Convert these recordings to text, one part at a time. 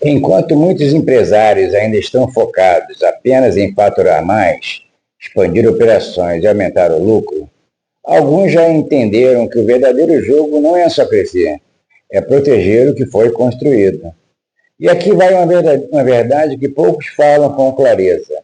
Enquanto muitos empresários ainda estão focados apenas em faturar mais, expandir operações e aumentar o lucro, alguns já entenderam que o verdadeiro jogo não é só crescer, é proteger o que foi construído. E aqui vai uma verdade que poucos falam com clareza.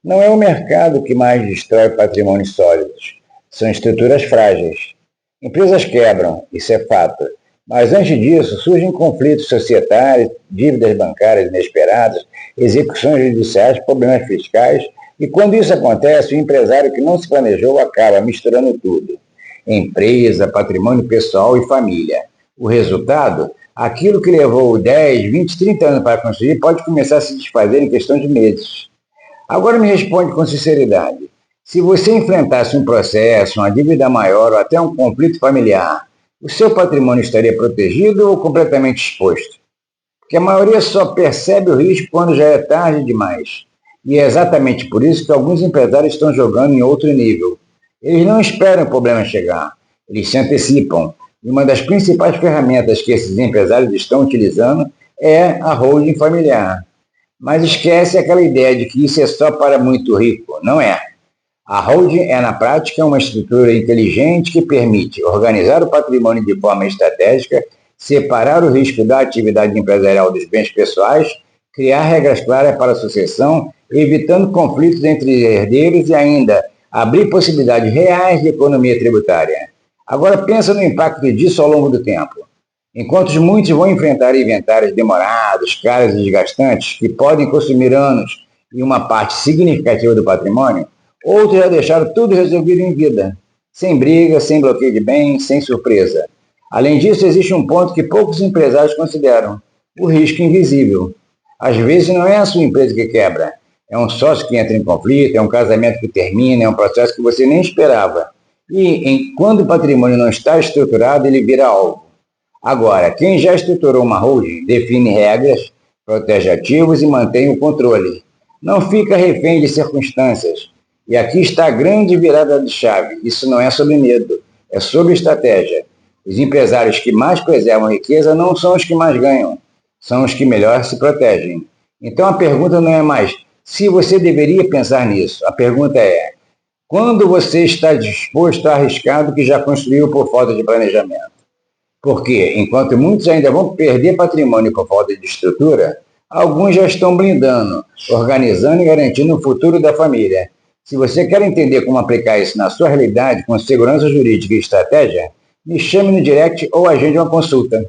Não é o mercado que mais destrói patrimônios sólidos, são estruturas frágeis. Empresas quebram, isso é fato. Mas antes disso, surgem conflitos societários, dívidas bancárias inesperadas, execuções judiciais, problemas fiscais, e quando isso acontece, o empresário que não se planejou acaba misturando tudo. Empresa, patrimônio pessoal e família. O resultado? Aquilo que levou 10, 20, 30 anos para construir pode começar a se desfazer em questão de meses. Agora me responde com sinceridade. Se você enfrentasse um processo, uma dívida maior ou até um conflito familiar, o seu patrimônio estaria protegido ou completamente exposto? Porque a maioria só percebe o risco quando já é tarde demais. E é exatamente por isso que alguns empresários estão jogando em outro nível. Eles não esperam o problema chegar, eles se antecipam. E uma das principais ferramentas que esses empresários estão utilizando é a holding familiar. Mas esquece aquela ideia de que isso é só para muito rico. Não é. A holding é, na prática, uma estrutura inteligente que permite organizar o patrimônio de forma estratégica, separar o risco da atividade empresarial dos bens pessoais, criar regras claras para a sucessão, evitando conflitos entre herdeiros e ainda abrir possibilidades reais de economia tributária. Agora pensa no impacto disso ao longo do tempo. Enquanto muitos vão enfrentar inventários demorados, caros e desgastantes, que podem consumir anos e uma parte significativa do patrimônio, outros já deixaram tudo resolvido em vida, sem briga, sem bloqueio de bens, sem surpresa. Além disso, existe um ponto que poucos empresários consideram: o risco invisível. Às vezes não é a sua empresa que quebra, é um sócio que entra em conflito, é um casamento que termina, é um processo que você nem esperava. E quando o patrimônio não está estruturado, ele vira alvo. Agora, quem já estruturou uma holding define regras, protege ativos e mantém o controle. Não fica refém de circunstâncias. E aqui está a grande virada de chave. Isso não é sobre medo, é sobre estratégia. Os empresários que mais preservam riqueza não são os que mais ganham, são os que melhor se protegem. Então a pergunta não é mais se você deveria pensar nisso. A pergunta é: quando você está disposto a arriscar do que já construiu por falta de planejamento? Porque, enquanto muitos ainda vão perder patrimônio por falta de estrutura, alguns já estão blindando, organizando e garantindo o futuro da família. Se você quer entender como aplicar isso na sua realidade com segurança jurídica e estratégia, me chame no direct ou agende uma consulta.